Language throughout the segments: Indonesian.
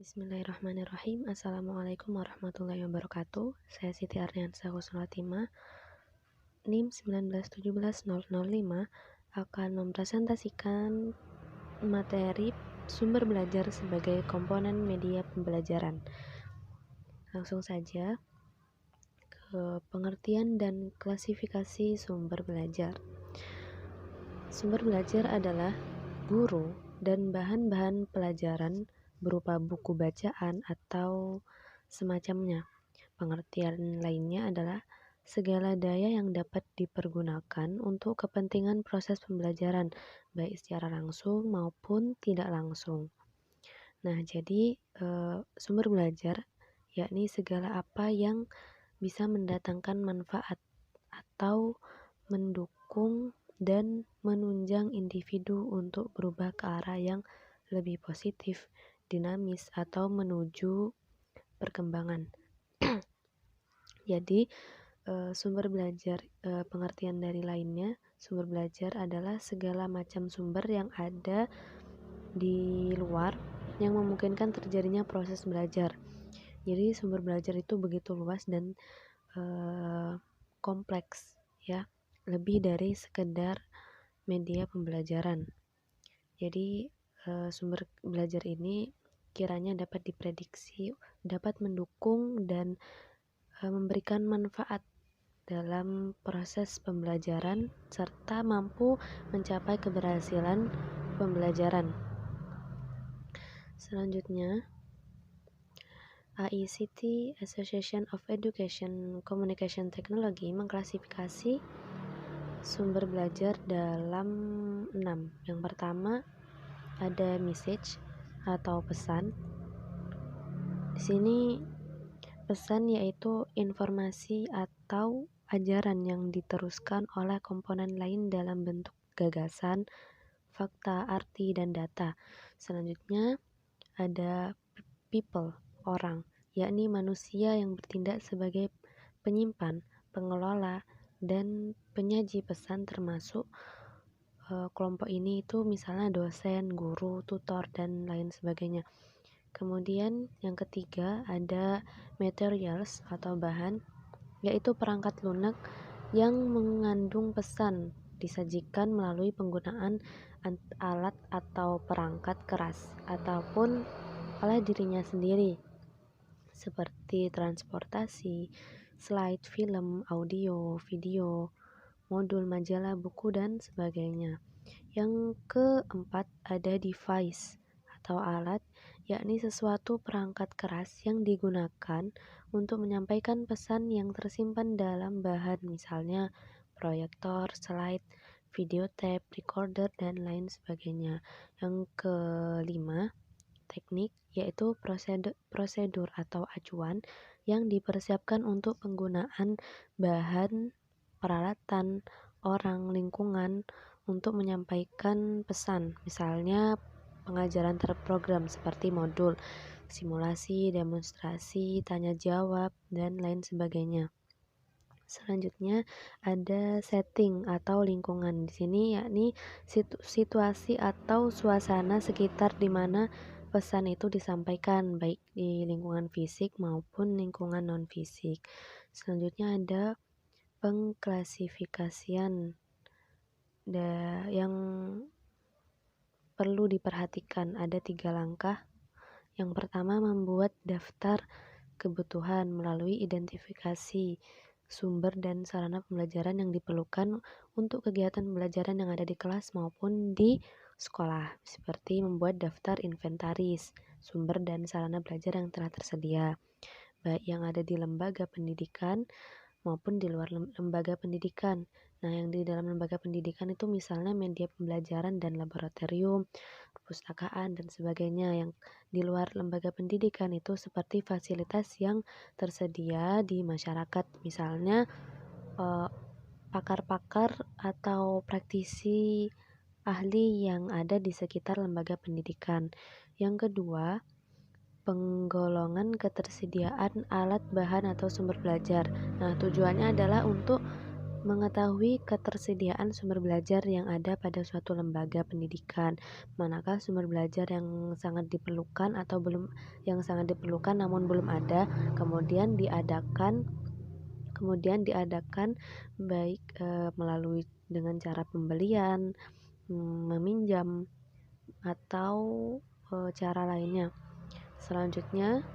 Bismillahirrahmanirrahim. Assalamualaikum warahmatullahi wabarakatuh. Saya Siti Ardiansyah Husnulatimah, NIM 1917005 akan mempresentasikan materi sumber belajar sebagai komponen media pembelajaran. Langsung saja ke pengertian dan klasifikasi sumber belajar. Sumber belajar adalah guru dan bahan-bahan pelajaran berupa buku bacaan atau semacamnya. Pengertian lainnya adalah segala daya yang dapat dipergunakan untuk kepentingan proses pembelajaran, baik secara langsung maupun tidak langsung. Nah, jadi sumber belajar yakni segala apa yang bisa mendatangkan manfaat atau mendukung dan menunjang individu untuk berubah ke arah yang lebih positif, dinamis, atau menuju perkembangan. Jadi, sumber belajar, pengertian dari lainnya, sumber belajar adalah segala macam sumber yang ada di luar yang memungkinkan terjadinya proses belajar. Jadi, sumber belajar itu begitu luas dan kompleks, ya, lebih dari sekedar media pembelajaran. Jadi sumber belajar ini kiranya dapat diprediksi, dapat mendukung dan memberikan manfaat dalam proses pembelajaran serta mampu mencapai keberhasilan pembelajaran. Selanjutnya, AICT Association of Education Communication Technology mengklasifikasi sumber belajar dalam 6. Yang pertama ada message atau pesan. Di sini pesan yaitu informasi atau ajaran yang diteruskan oleh komponen lain dalam bentuk gagasan, fakta, arti, dan data. Selanjutnya ada people, orang, yakni manusia yang bertindak sebagai penyimpan, pengelola, dan penyaji pesan termasuk kelompok ini itu misalnya dosen, guru, tutor, dan lain sebagainya. Kemudian yang ketiga ada materials atau bahan, yaitu perangkat lunak yang mengandung pesan disajikan melalui penggunaan alat atau perangkat keras ataupun oleh dirinya sendiri, seperti transportasi, slide, film, audio, video, modul, majalah, buku, dan sebagainya. Yang keempat ada device atau alat, yakni sesuatu perangkat keras yang digunakan untuk menyampaikan pesan yang tersimpan dalam bahan, misalnya proyektor, slide, video tape, recorder, dan lain sebagainya. Yang kelima, teknik, yaitu prosedur atau acuan yang dipersiapkan untuk penggunaan bahan, peralatan, orang, lingkungan untuk menyampaikan pesan, misalnya pengajaran terprogram seperti modul, simulasi, demonstrasi, tanya jawab, dan lain sebagainya. Selanjutnya ada setting atau lingkungan. Di sini yakni situasi atau suasana sekitar di mana pesan itu disampaikan, baik di lingkungan fisik maupun lingkungan non-fisik. Selanjutnya ada pengklasifikasian yang perlu diperhatikan. Ada 3 langkah. Yang pertama, membuat daftar kebutuhan melalui identifikasi sumber dan sarana pembelajaran yang diperlukan untuk kegiatan pembelajaran yang ada di kelas maupun di sekolah, seperti membuat daftar inventaris sumber dan sarana belajar yang telah tersedia, baik yang ada di lembaga pendidikan maupun di luar lembaga pendidikan. Nah, yang di dalam lembaga pendidikan itu misalnya media pembelajaran dan laboratorium, perpustakaan, dan sebagainya. Yang di luar lembaga pendidikan itu seperti fasilitas yang tersedia di masyarakat, misalnya pakar-pakar atau praktisi ahli yang ada di sekitar lembaga pendidikan. Yang kedua, penggolongan ketersediaan alat, bahan, atau sumber belajar. Nah, tujuannya adalah untuk Mengetahui ketersediaan sumber belajar yang ada pada suatu lembaga pendidikan, manakah sumber belajar yang sangat diperlukan atau belum yang sangat diperlukan namun belum ada, kemudian diadakan baik melalui dengan cara pembelian, meminjam atau cara lainnya. Selanjutnya,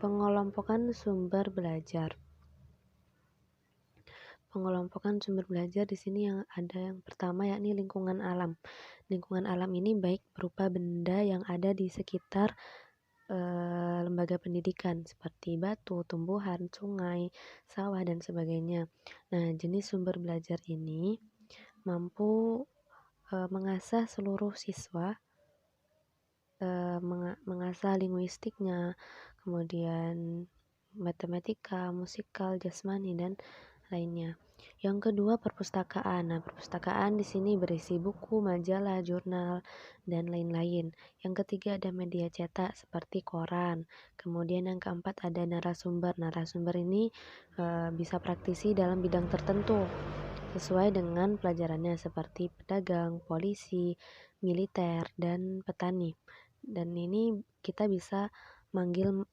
pengelompokan sumber belajar. Pengelompokan sumber belajar di sini yang ada yang pertama yakni lingkungan alam. Lingkungan alam ini baik berupa benda yang ada di sekitar lembaga pendidikan seperti batu, tumbuhan, sungai, sawah dan sebagainya. Nah, jenis sumber belajar ini mampu mengasah seluruh siswa, mengasah linguistiknya, kemudian matematika, musikal, jasmani dan lainnya. Yang kedua, perpustakaan. Nah, perpustakaan di sini berisi buku, majalah, jurnal, dan lain-lain. Yang ketiga ada media cetak seperti koran. Kemudian yang keempat ada narasumber. Narasumber ini bisa praktisi dalam bidang tertentu sesuai dengan pelajarannya seperti pedagang, polisi, militer, dan petani. Dan ini kita bisa memanggil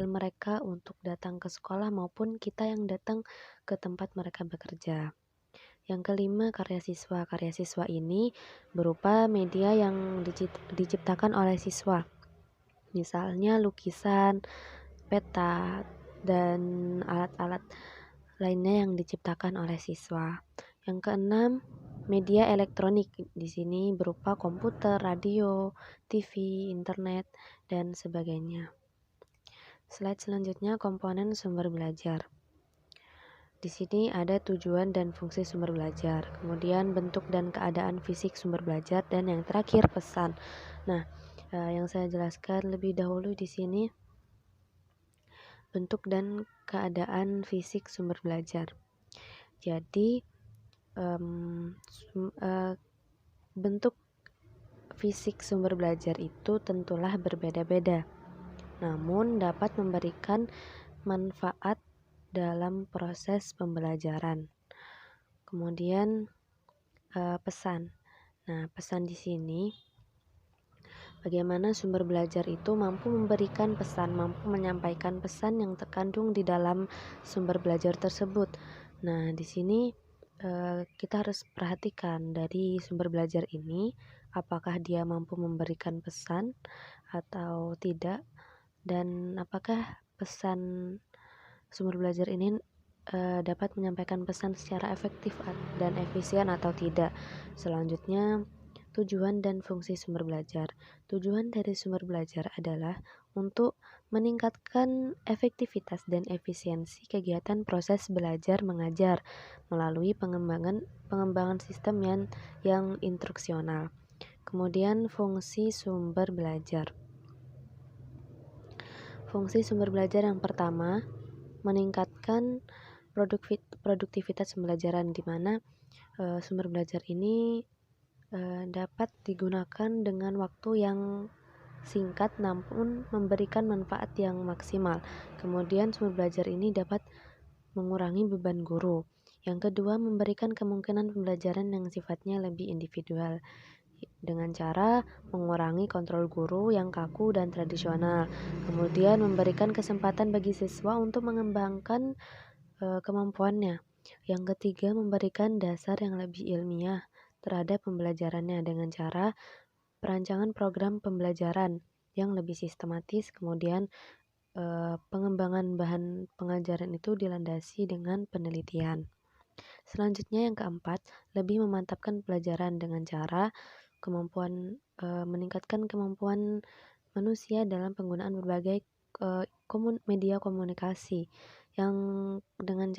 mereka untuk datang ke sekolah maupun kita yang datang ke tempat mereka bekerja. Yang kelima, karya siswa. Karya siswa ini berupa media yang diciptakan oleh siswa. Misalnya lukisan, peta, dan alat-alat lainnya yang diciptakan oleh siswa. Yang keenam, media elektronik. Di sini berupa komputer, radio, TV, internet, dan sebagainya. Slide selanjutnya, komponen sumber belajar. Di sini ada tujuan dan fungsi sumber belajar, kemudian bentuk dan keadaan fisik sumber belajar, dan yang terakhir pesan. Nah, yang saya jelaskan lebih dahulu di sini bentuk dan keadaan fisik sumber belajar. Jadi bentuk fisik sumber belajar itu tentulah berbeda-beda, namun dapat memberikan manfaat dalam proses pembelajaran. Kemudian pesan. Nah, pesan di sini bagaimana sumber belajar itu mampu memberikan pesan, mampu menyampaikan pesan yang terkandung di dalam sumber belajar tersebut. Nah, di sini kita harus perhatikan dari sumber belajar ini apakah dia mampu memberikan pesan atau tidak, dan apakah pesan sumber belajar ini dapat menyampaikan pesan secara efektif dan efisien atau tidak. Selanjutnya, tujuan dan fungsi sumber belajar. Tujuan dari sumber belajar adalah untuk meningkatkan efektivitas dan efisiensi kegiatan proses belajar mengajar melalui pengembangan sistem yang instruksional. Kemudian fungsi sumber belajar. Fungsi sumber belajar yang pertama, meningkatkan produktivitas pembelajaran, di mana sumber belajar ini dapat digunakan dengan waktu yang singkat namun memberikan manfaat yang maksimal. Kemudian sumber belajar ini dapat mengurangi beban guru. Yang kedua, memberikan kemungkinan pembelajaran yang sifatnya lebih individual dengan cara mengurangi kontrol guru yang kaku dan tradisional. Kemudian memberikan kesempatan bagi siswa untuk mengembangkan kemampuannya. Yang ketiga, memberikan dasar yang lebih ilmiah terhadap pembelajarannya dengan cara perancangan program pembelajaran yang lebih sistematis. Kemudian pengembangan bahan pengajaran itu dilandasi dengan penelitian. Selanjutnya yang keempat, lebih memantapkan pelajaran dengan cara meningkatkan kemampuan manusia dalam penggunaan berbagai media komunikasi yang dengan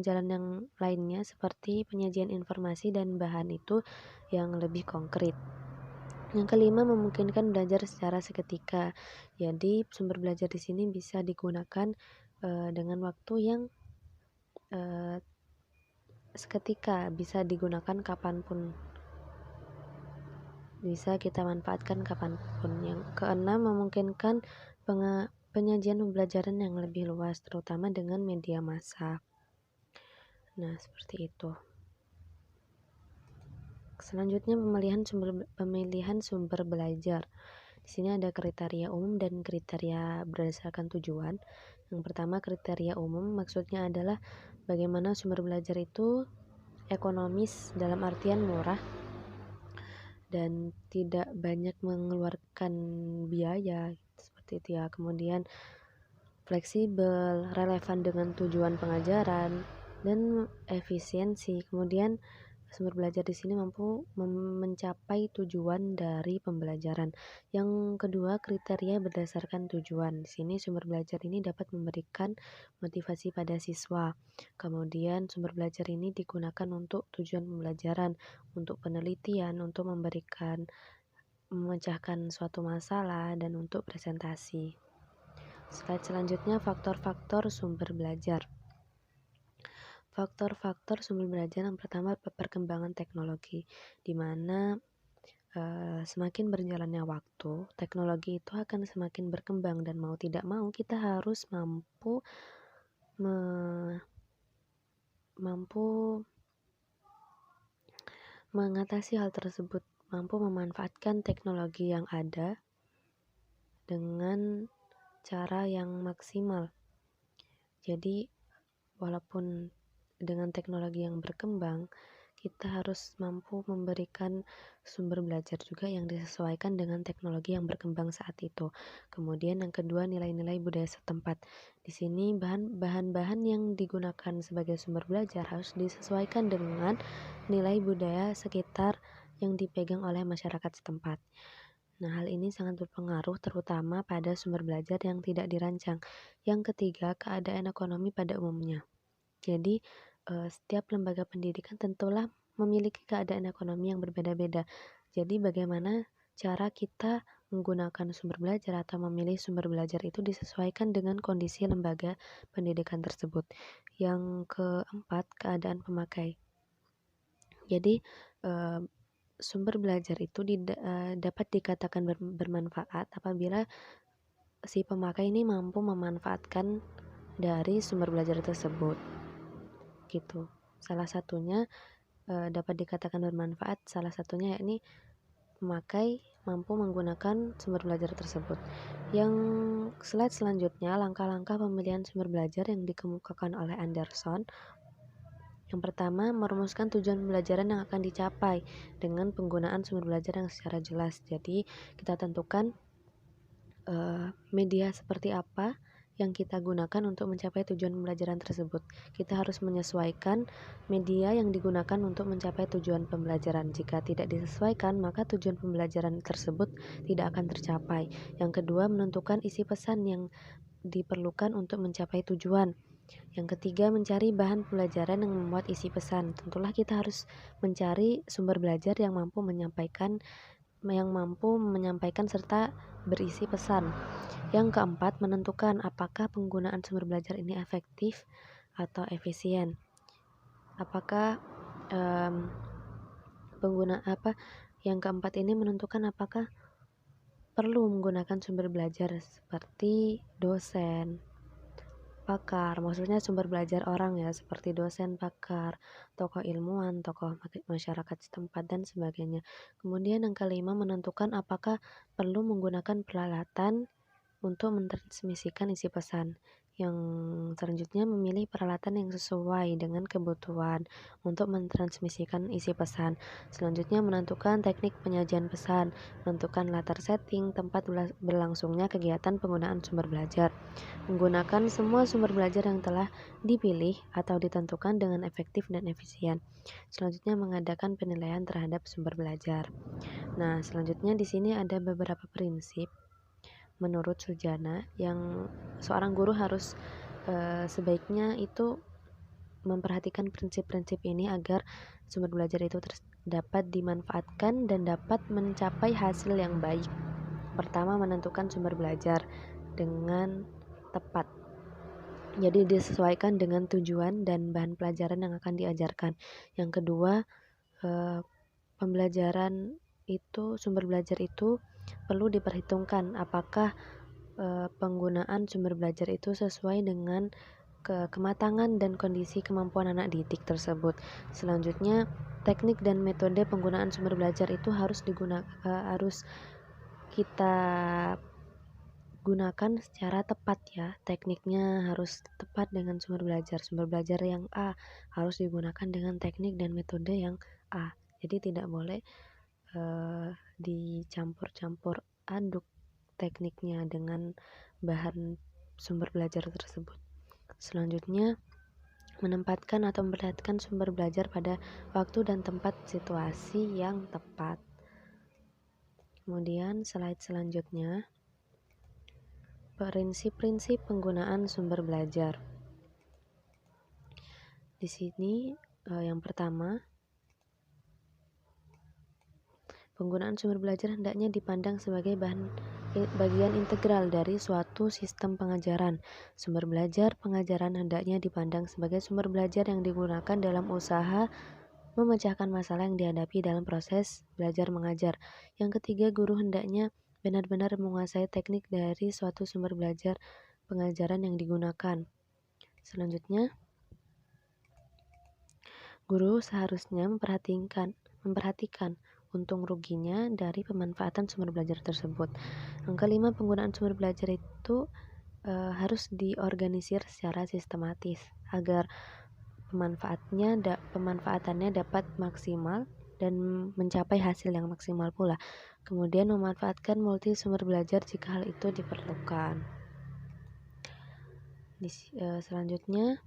jalan yang lainnya seperti penyajian informasi dan bahan itu yang lebih konkret. Yang kelima, memungkinkan belajar secara seketika. Jadi sumber belajar di sini bisa digunakan dengan waktu yang seketika, bisa digunakan kapanpun, bisa kita manfaatkan kapanpun. Yang keenam, memungkinkan penyajian pembelajaran yang lebih luas, terutama dengan media massa. Nah, seperti itu. Selanjutnya pemilihan sumber belajar. Di sini ada kriteria umum dan kriteria berdasarkan tujuan. Yang pertama, kriteria umum maksudnya adalah bagaimana sumber belajar itu ekonomis dalam artian murah dan tidak banyak mengeluarkan biaya seperti itu ya. Kemudian fleksibel, relevan dengan tujuan pengajaran, dan efisiensi. Kemudian sumber belajar di sini mampu mencapai tujuan dari pembelajaran. Yang kedua, kriteria berdasarkan tujuan. Di sini sumber belajar ini dapat memberikan motivasi pada siswa. Kemudian sumber belajar ini digunakan untuk tujuan pembelajaran, untuk penelitian, untuk memecahkan suatu masalah, dan untuk presentasi. Slide selanjutnya, faktor-faktor sumber belajar. Faktor-faktor sumber belajar yang pertama, perkembangan teknologi, di mana semakin berjalannya waktu, teknologi itu akan semakin berkembang, dan mau tidak mau kita harus mampu mengatasi hal tersebut, mampu memanfaatkan teknologi yang ada dengan cara yang maksimal. Jadi walaupun dengan teknologi yang berkembang, kita harus mampu memberikan sumber belajar juga yang disesuaikan dengan teknologi yang berkembang saat itu. Kemudian yang kedua, nilai-nilai budaya setempat. Di sini bahan-bahan yang digunakan sebagai sumber belajar harus disesuaikan dengan nilai budaya sekitar yang dipegang oleh masyarakat setempat. Nah, hal ini sangat berpengaruh terutama pada sumber belajar yang tidak dirancang. Yang ketiga, keadaan ekonomi pada umumnya. Jadi, setiap lembaga pendidikan tentulah memiliki keadaan ekonomi yang berbeda-beda. Jadi, bagaimana cara kita menggunakan sumber belajar atau memilih sumber belajar itu disesuaikan dengan kondisi lembaga pendidikan tersebut. Yang keempat, keadaan pemakai. Jadi, sumber belajar itu dapat dikatakan bermanfaat apabila si pemakai ini mampu memanfaatkan dari sumber belajar tersebut. Gitu. Salah satunya dapat dikatakan bermanfaat, salah satunya yakni pemakai mampu menggunakan sumber belajar tersebut. Yang slide selanjutnya, langkah-langkah pemilihan sumber belajar yang dikemukakan oleh Anderson. Yang pertama, merumuskan tujuan pembelajaran yang akan dicapai dengan penggunaan sumber belajar yang secara jelas. Jadi, kita tentukan media seperti apa yang kita gunakan untuk mencapai tujuan pembelajaran tersebut. Kita harus menyesuaikan media yang digunakan untuk mencapai tujuan pembelajaran. Jika tidak disesuaikan, maka tujuan pembelajaran tersebut tidak akan tercapai. Yang kedua, menentukan isi pesan yang diperlukan untuk mencapai tujuan. Yang ketiga, mencari bahan pembelajaran yang memuat isi pesan. Tentulah kita harus mencari sumber belajar yang mampu menyampaikan serta berisi pesan. Yang keempat, menentukan apakah penggunaan sumber belajar ini efektif atau efisien. Apakah yang keempat ini menentukan apakah perlu menggunakan sumber belajar seperti dosen, pakar, maksudnya sumber belajar orang ya, seperti dosen, pakar, tokoh ilmuwan, tokoh masyarakat setempat, dan sebagainya. Kemudian yang kelima, menentukan apakah perlu menggunakan peralatan untuk mentransmisikan isi pesan. Yang selanjutnya, memilih peralatan yang sesuai dengan kebutuhan untuk mentransmisikan isi pesan. Selanjutnya, menentukan teknik penyajian pesan, menentukan latar setting, tempat berlangsungnya kegiatan penggunaan sumber belajar. Menggunakan semua sumber belajar yang telah dipilih atau ditentukan dengan efektif dan efisien. Selanjutnya, mengadakan penilaian terhadap sumber belajar. Nah, selanjutnya di sini ada beberapa prinsip menurut Sujana yang seorang guru harus sebaiknya itu memperhatikan prinsip-prinsip ini agar sumber belajar itu dapat dimanfaatkan dan dapat mencapai hasil yang baik. Pertama, menentukan sumber belajar dengan tepat. Jadi disesuaikan dengan tujuan dan bahan pelajaran yang akan diajarkan. Yang kedua, sumber belajar itu perlu diperhitungkan apakah penggunaan sumber belajar itu sesuai dengan kematangan dan kondisi kemampuan anak didik tersebut. Selanjutnya, teknik dan metode penggunaan sumber belajar itu harus kita gunakan secara tepat ya. Tekniknya harus tepat dengan sumber belajar. Sumber belajar yang A harus digunakan dengan teknik dan metode yang A. Jadi tidak boleh dicampur-campur aduk tekniknya dengan bahan sumber belajar tersebut. Selanjutnya, menempatkan atau memperhatikan sumber belajar pada waktu dan tempat situasi yang tepat. Kemudian slide selanjutnya, prinsip-prinsip penggunaan sumber belajar. Di sini yang pertama, penggunaan sumber belajar hendaknya dipandang sebagai bagian integral dari suatu sistem pengajaran. Sumber belajar pengajaran hendaknya dipandang sebagai sumber belajar yang digunakan dalam usaha memecahkan masalah yang dihadapi dalam proses belajar mengajar. Yang ketiga, guru hendaknya benar-benar menguasai teknik dari suatu sumber belajar pengajaran yang digunakan. Selanjutnya, guru seharusnya memperhatikan untung ruginya dari pemanfaatan sumber belajar tersebut. Yang kelima, penggunaan sumber belajar itu harus diorganisir secara sistematis agar pemanfaatannya dapat maksimal dan mencapai hasil yang maksimal pula. Kemudian memanfaatkan multi sumber belajar jika hal itu diperlukan. Selanjutnya,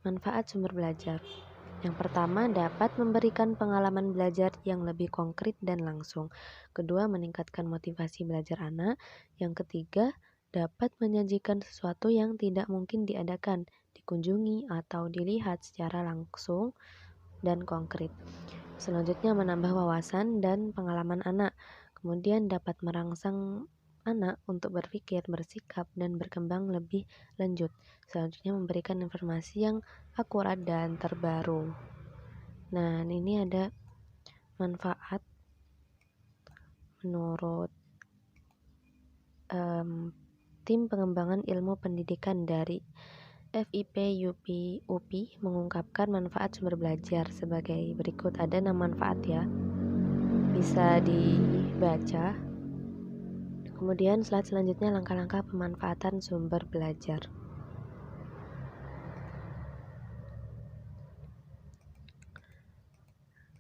manfaat sumber belajar. Yang pertama, dapat memberikan pengalaman belajar yang lebih konkret dan langsung. Kedua, meningkatkan motivasi belajar anak. Yang ketiga, dapat menyajikan sesuatu yang tidak mungkin diadakan, dikunjungi, atau dilihat secara langsung dan konkret. Selanjutnya, menambah wawasan dan pengalaman anak. Kemudian dapat merangsang anak untuk berpikir, bersikap, dan berkembang lebih lanjut. Selanjutnya, memberikan informasi yang akurat dan terbaru. Nah, ini ada manfaat menurut tim pengembangan ilmu pendidikan dari FIP UPI mengungkapkan manfaat sumber belajar sebagai berikut. Ada 6 manfaat ya, bisa dibaca. Kemudian slide selanjutnya, langkah-langkah pemanfaatan sumber belajar.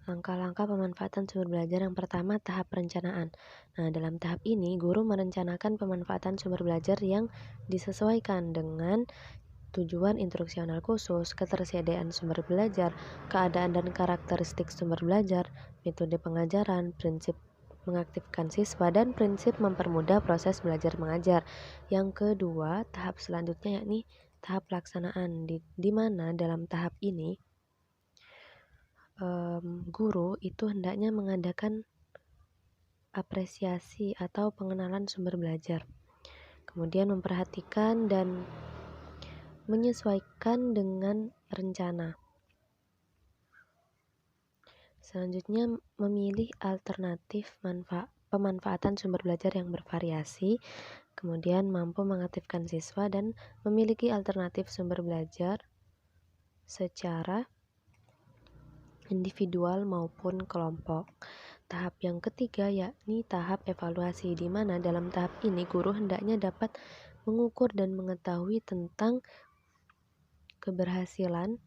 Langkah-langkah pemanfaatan sumber belajar. Yang pertama, tahap perencanaan. Nah, dalam tahap ini, guru merencanakan pemanfaatan sumber belajar yang disesuaikan dengan tujuan instruksional khusus, ketersediaan sumber belajar, keadaan dan karakteristik sumber belajar, metode pengajaran, prinsip mengaktifkan siswa, dan prinsip mempermudah proses belajar mengajar. Yang kedua, tahap selanjutnya yakni tahap pelaksanaan, di mana dalam tahap ini guru itu hendaknya mengadakan apresiasi atau pengenalan sumber belajar, kemudian memperhatikan dan menyesuaikan dengan rencana. Selanjutnya, memilih alternatif pemanfaatan sumber belajar yang bervariasi, kemudian mampu mengaktifkan siswa dan memiliki alternatif sumber belajar secara individual maupun kelompok. Tahap yang ketiga yakni tahap evaluasi, di mana dalam tahap ini guru hendaknya dapat mengukur dan mengetahui tentang keberhasilan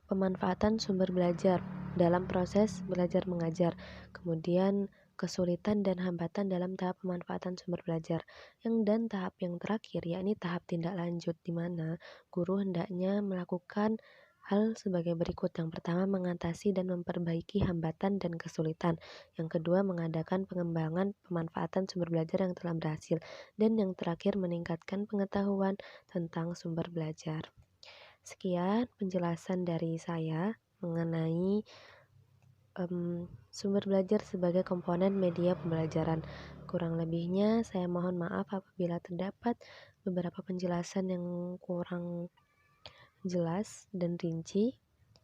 pemanfaatan sumber belajar dalam proses belajar mengajar, kemudian kesulitan dan hambatan dalam tahap pemanfaatan sumber belajar. Dan tahap yang terakhir yakni tahap tindak lanjut, di mana guru hendaknya melakukan hal sebagai berikut. Yang pertama, mengatasi dan memperbaiki hambatan dan kesulitan. Yang kedua, mengadakan pengembangan pemanfaatan sumber belajar yang telah berhasil. Dan yang terakhir, meningkatkan pengetahuan tentang sumber belajar. Sekian penjelasan dari saya mengenai sumber belajar sebagai komponen media pembelajaran. Kurang lebihnya saya mohon maaf apabila terdapat beberapa penjelasan yang kurang jelas dan rinci.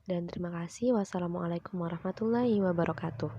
Dan terima kasih. Wassalamualaikum warahmatullahi wabarakatuh.